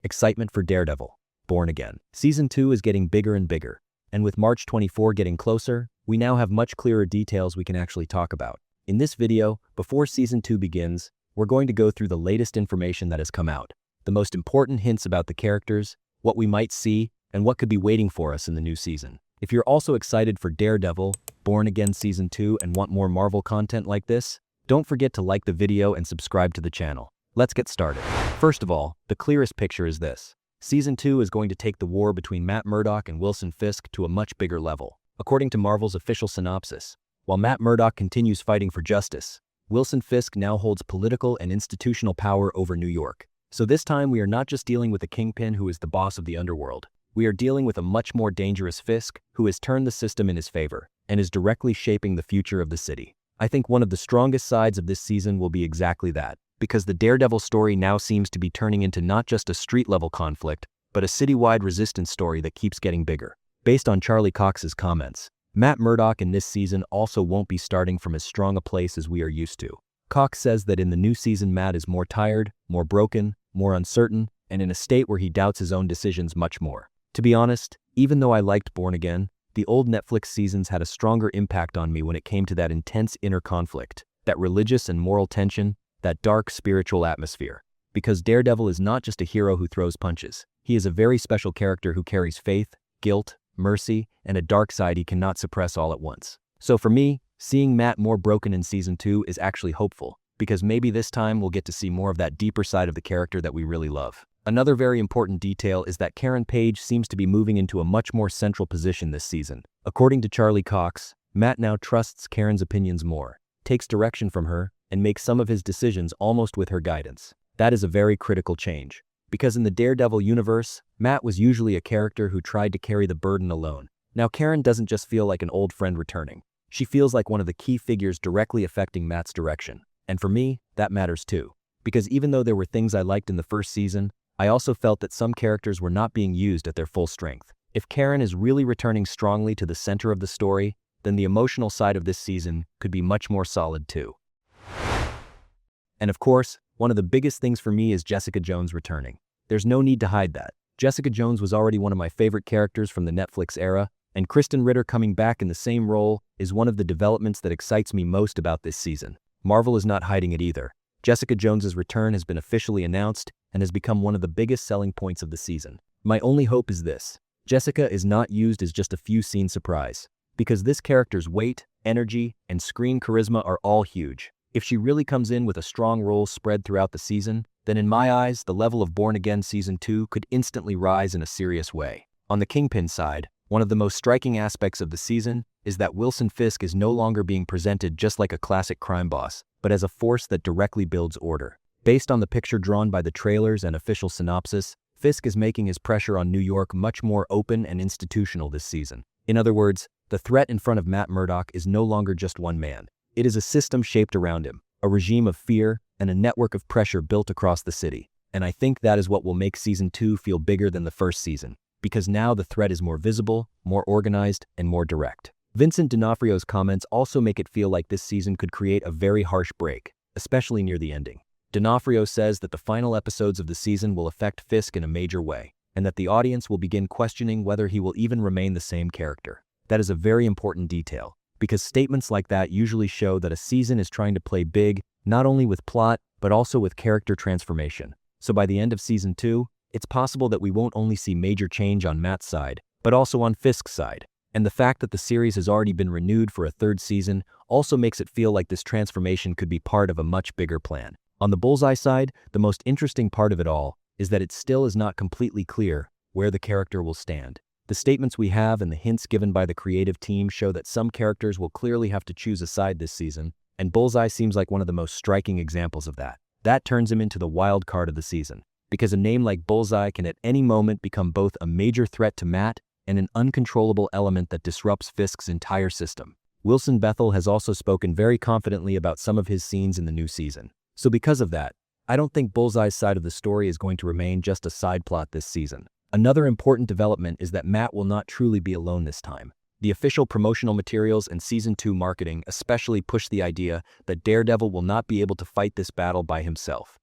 Excitement for Daredevil, Born Again. Season 2 is getting bigger and bigger, and with March 24 getting closer, we now have much clearer details we can actually talk about. In this video, before Season 2 begins, we're going to go through the latest information that has come out, the most important hints about the characters, what we might see, and what could be waiting for us in the new season. If you're also excited for Daredevil, Born Again Season 2 and want more Marvel content like this, don't forget to like the video and subscribe to the channel. Let's get started. First of all, the clearest picture is this. Season 2 is going to take the war between Matt Murdock and Wilson Fisk to a much bigger level. According to Marvel's official synopsis, while Matt Murdock continues fighting for justice, Wilson Fisk now holds political and institutional power over New York. So this time we are not just dealing with a Kingpin who is the boss of the underworld. We are dealing with a much more dangerous Fisk who has turned the system in his favor and is directly shaping the future of the city. I think one of the strongest sides of this season will be exactly that, because the Daredevil story now seems to be turning into not just a street-level conflict, but a citywide resistance story that keeps getting bigger. Based on Charlie Cox's comments, Matt Murdock in this season also won't be starting from as strong a place as we are used to. Cox says that in the new season Matt is more tired, more broken, more uncertain, and in a state where he doubts his own decisions much more. To be honest, even though I liked Born Again, the old Netflix seasons had a stronger impact on me when it came to that intense inner conflict, that religious and moral tension, that dark spiritual atmosphere. Because Daredevil is not just a hero who throws punches. He is a very special character who carries faith, guilt, mercy, and a dark side he cannot suppress all at once. So for me, seeing Matt more broken in Season 2 is actually hopeful, because maybe this time we'll get to see more of that deeper side of the character that we really love. Another very important detail is that Karen Page seems to be moving into a much more central position this season. According to Charlie Cox, Matt now trusts Karen's opinions more, takes direction from her, and makes some of his decisions almost with her guidance. That is a very critical change, because in the Daredevil universe, Matt was usually a character who tried to carry the burden alone. Now Karen doesn't just feel like an old friend returning. She feels like one of the key figures directly affecting Matt's direction. And for me, that matters too. Because even though there were things I liked in the first season, I also felt that some characters were not being used at their full strength. If Karen is really returning strongly to the center of the story, then the emotional side of this season could be much more solid too. And of course, one of the biggest things for me is Jessica Jones returning. There's no need to hide that. Jessica Jones was already one of my favorite characters from the Netflix era, and Krysten Ritter coming back in the same role is one of the developments that excites me most about this season. Marvel is not hiding it either. Jessica Jones's return has been officially announced and has become one of the biggest selling points of the season. My only hope is this: Jessica is not used as just a few scene surprise, because this character's weight, energy, and screen charisma are all huge. If she really comes in with a strong role spread throughout the season, then in my eyes, the level of Born Again Season 2 could instantly rise in a serious way. On the Kingpin side, one of the most striking aspects of the season is that Wilson Fisk is no longer being presented just like a classic crime boss, but as a force that directly builds order. Based on the picture drawn by the trailers and official synopsis, Fisk is making his pressure on New York much more open and institutional this season. In other words, the threat in front of Matt Murdock is no longer just one man. It is a system shaped around him, a regime of fear, and a network of pressure built across the city. And I think that is what will make Season 2 feel bigger than the first season, because now the threat is more visible, more organized, and more direct. Vincent D'Onofrio's comments also make it feel like this season could create a very harsh break, especially near the ending. D'Onofrio says that the final episodes of the season will affect Fisk in a major way, and that the audience will begin questioning whether he will even remain the same character. That is a very important detail, because statements like that usually show that a season is trying to play big, not only with plot, but also with character transformation. So by the end of Season 2, it's possible that we won't only see major change on Matt's side, but also on Fisk's side. And the fact that the series has already been renewed for a third season also makes it feel like this transformation could be part of a much bigger plan. On the Bullseye side, the most interesting part of it all is that it still is not completely clear where the character will stand. The statements we have and the hints given by the creative team show that some characters will clearly have to choose a side this season, and Bullseye seems like one of the most striking examples of that. That turns him into the wild card of the season, because a name like Bullseye can at any moment become both a major threat to Matt and an uncontrollable element that disrupts Fisk's entire system. Wilson Bethel has also spoken very confidently about some of his scenes in the new season. So because of that, I don't think Bullseye's side of the story is going to remain just a side plot this season. Another important development is that Matt will not truly be alone this time. The official promotional materials and Season 2 marketing especially push the idea that Daredevil will not be able to fight this battle by himself.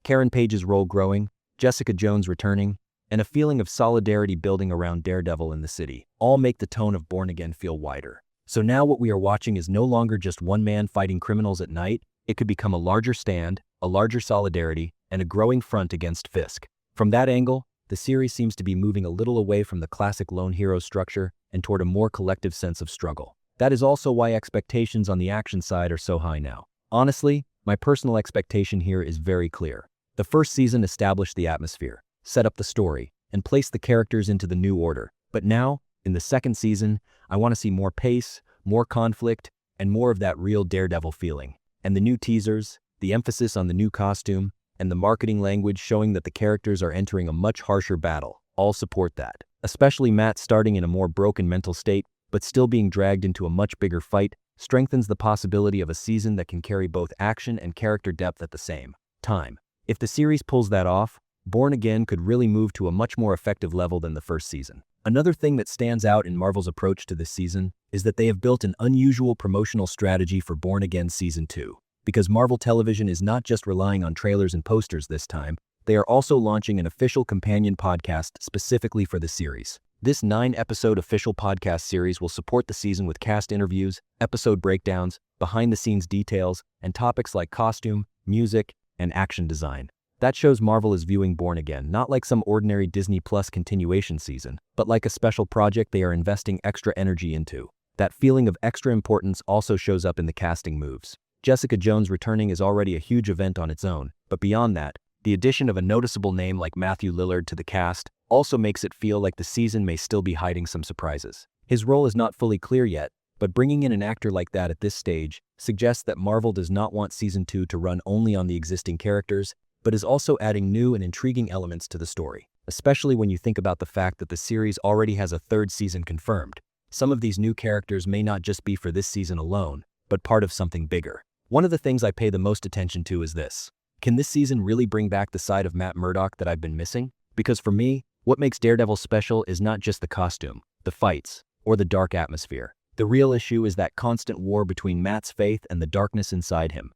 Karen Page's role growing, Jessica Jones returning, and a feeling of solidarity building around Daredevil in the city all make the tone of Born Again feel wider. So now what we are watching is no longer just one man fighting criminals at night. It could become a larger stand, a larger solidarity, and a growing front against Fisk. From that angle, the series seems to be moving a little away from the classic lone hero structure and toward a more collective sense of struggle. That is also why expectations on the action side are so high now. Honestly, my personal expectation here is very clear. The first season established the atmosphere, set up the story, and placed the characters into the new order. But now, in the second season, I want to see more pace, more conflict, and more of that real Daredevil feeling. And the new teasers, the emphasis on the new costume, and the marketing language showing that the characters are entering a much harsher battle all support that. Especially Matt starting in a more broken mental state, but still being dragged into a much bigger fight, strengthens the possibility of a season that can carry both action and character depth at the same time. If the series pulls that off, Born Again could really move to a much more effective level than the first season. Another thing that stands out in Marvel's approach to this season is that they have built an unusual promotional strategy for Born Again Season 2. Because Marvel Television is not just relying on trailers and posters this time, they are also launching an official companion podcast specifically for the series. This 9-episode official podcast series will support the season with cast interviews, episode breakdowns, behind-the-scenes details, and topics like costume, music, and action design. That shows Marvel is viewing Born Again not like some ordinary Disney Plus continuation season, but like a special project they are investing extra energy into. That feeling of extra importance also shows up in the casting moves. Jessica Jones returning is already a huge event on its own, but beyond that, the addition of a noticeable name like Matthew Lillard to the cast also makes it feel like the season may still be hiding some surprises. His role is not fully clear yet, but bringing in an actor like that at this stage suggests that Marvel does not want Season 2 to run only on the existing characters, but is also adding new and intriguing elements to the story, especially when you think about the fact that the series already has a third season confirmed. Some of these new characters may not just be for this season alone, but part of something bigger. One of the things I pay the most attention to is this. Can this season really bring back the side of Matt Murdock that I've been missing? Because for me, what makes Daredevil special is not just the costume, the fights, or the dark atmosphere. The real issue is that constant war between Matt's faith and the darkness inside him.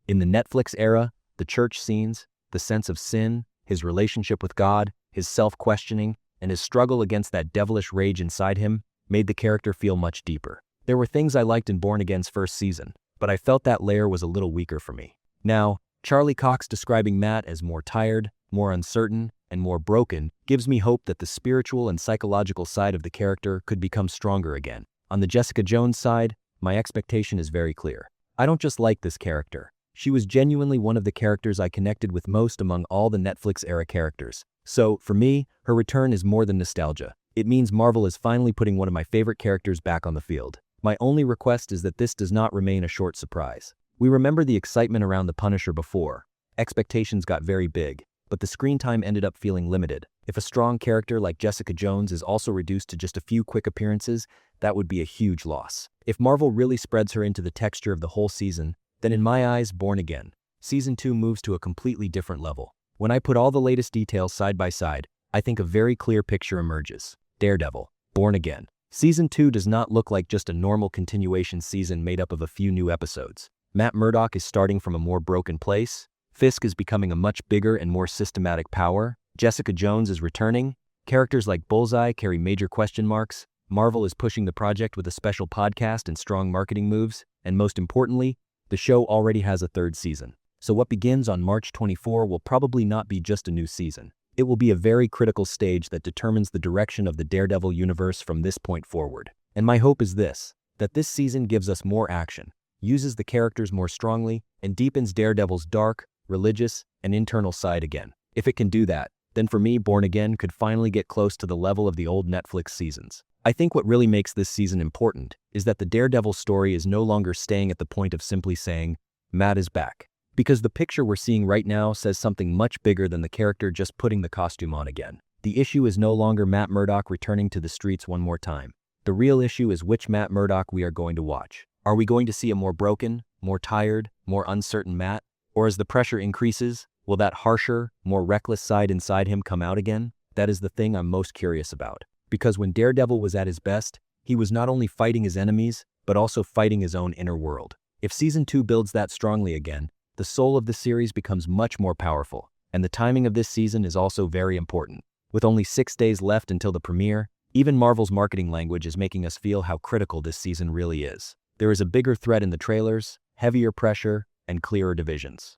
In the Netflix era, the church scenes, the sense of sin, his relationship with God, his self-questioning, and his struggle against that devilish rage inside him made the character feel much deeper. There were things I liked in Born Again's first season, but I felt that layer was a little weaker for me. Now, Charlie Cox describing Matt as more tired, more uncertain, and more broken gives me hope that the spiritual and psychological side of the character could become stronger again. On the Jessica Jones side, my expectation is very clear. I don't just like this character. She was genuinely one of the characters I connected with most among all the Netflix-era characters. So, for me, her return is more than nostalgia. It means Marvel is finally putting one of my favorite characters back on the field. My only request is that this does not remain a short surprise. We remember the excitement around the Punisher before. Expectations got very big, but the screen time ended up feeling limited. If a strong character like Jessica Jones is also reduced to just a few quick appearances, that would be a huge loss. If Marvel really spreads her into the texture of the whole season, then in my eyes, Born Again Season 2 moves to a completely different level. When I put all the latest details side by side, I think a very clear picture emerges. Daredevil, Born Again. Season 2 does not look like just a normal continuation season made up of a few new episodes. Matt Murdock is starting from a more broken place. Fisk is becoming a much bigger and more systematic power. Jessica Jones is returning. Characters like Bullseye carry major question marks. Marvel is pushing the project with a special podcast and strong marketing moves. And most importantly, the show already has a third season. So what begins on March 24 will probably not be just a new season. It will be a very critical stage that determines the direction of the Daredevil universe from this point forward. And my hope is this, that this season gives us more action, uses the characters more strongly, and deepens Daredevil's dark, religious, and internal side again. If it can do that, then for me, Born Again could finally get close to the level of the old Netflix seasons. I think what really makes this season important is that the Daredevil story is no longer staying at the point of simply saying, Matt is back. Because the picture we're seeing right now says something much bigger than the character just putting the costume on again. The issue is no longer Matt Murdock returning to the streets one more time. The real issue is which Matt Murdock we are going to watch. Are we going to see a more broken, more tired, more uncertain Matt? Or as the pressure increases, will that harsher, more reckless side inside him come out again? That is the thing I'm most curious about. Because when Daredevil was at his best, he was not only fighting his enemies, but also fighting his own inner world. If Season 2 builds that strongly again, the soul of the series becomes much more powerful, and the timing of this season is also very important. With only 6 days left until the premiere, even Marvel's marketing language is making us feel how critical this season really is. There is a bigger threat in the trailers, heavier pressure, and clearer divisions.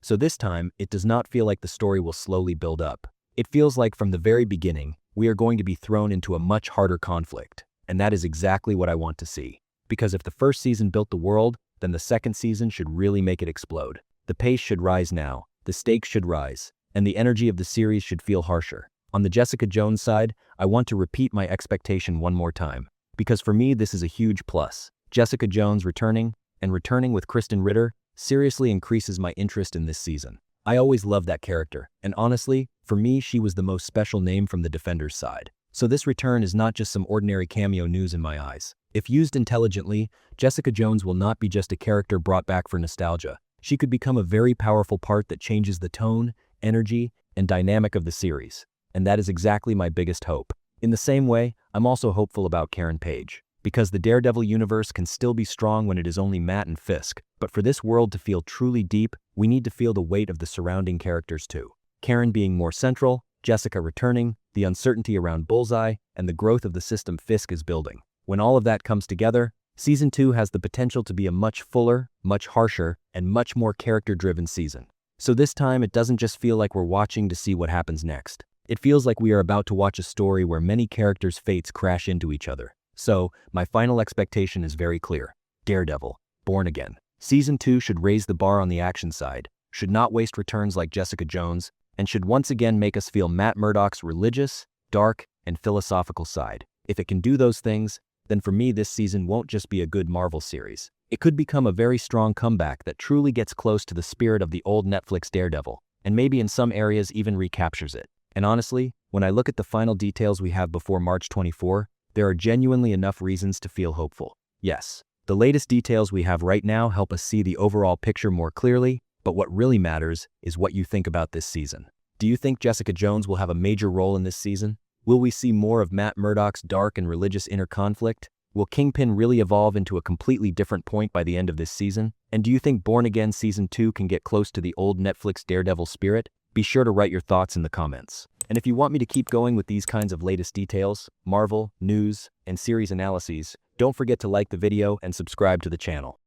So this time, it does not feel like the story will slowly build up. It feels like from the very beginning, we are going to be thrown into a much harder conflict, and that is exactly what I want to see. Because if the first season built the world, then the second season should really make it explode. The pace should rise now, the stakes should rise, and the energy of the series should feel harsher. On the Jessica Jones side, I want to repeat my expectation one more time, because for me this is a huge plus. Jessica Jones returning, and returning with Krysten Ritter, seriously increases my interest in this season. I always loved that character, and honestly, for me she was the most special name from the Defenders side. So this return is not just some ordinary cameo news in my eyes. If used intelligently, Jessica Jones will not be just a character brought back for nostalgia. She could become a very powerful part that changes the tone, energy, and dynamic of the series. And that is exactly my biggest hope. In the same way, I'm also hopeful about Karen Page. Because the Daredevil universe can still be strong when it is only Matt and Fisk, but for this world to feel truly deep, we need to feel the weight of the surrounding characters too. Karen being more central, Jessica returning, the uncertainty around Bullseye, and the growth of the system Fisk is building. When all of that comes together, Season 2 has the potential to be a much fuller, much harsher, and much more character-driven season. So this time, it doesn't just feel like we're watching to see what happens next. It feels like we are about to watch a story where many characters' fates crash into each other. So, my final expectation is very clear. Daredevil, Born Again. Season 2 should raise the bar on the action side, should not waste returns like Jessica Jones, and should once again make us feel Matt Murdock's religious, dark, and philosophical side. If it can do those things, then for me this season won't just be a good Marvel series. It could become a very strong comeback that truly gets close to the spirit of the old Netflix Daredevil, and maybe in some areas even recaptures it. And honestly, when I look at the final details we have before March 24, there are genuinely enough reasons to feel hopeful. Yes, the latest details we have right now help us see the overall picture more clearly, but what really matters is what you think about this season. Do you think Jessica Jones will have a major role in this season? Will we see more of Matt Murdock's dark and religious inner conflict? Will Kingpin really evolve into a completely different point by the end of this season? And do you think Born Again Season 2 can get close to the old Netflix Daredevil spirit? Be sure to write your thoughts in the comments. And if you want me to keep going with these kinds of latest details, Marvel, news, and series analyses, don't forget to like the video and subscribe to the channel.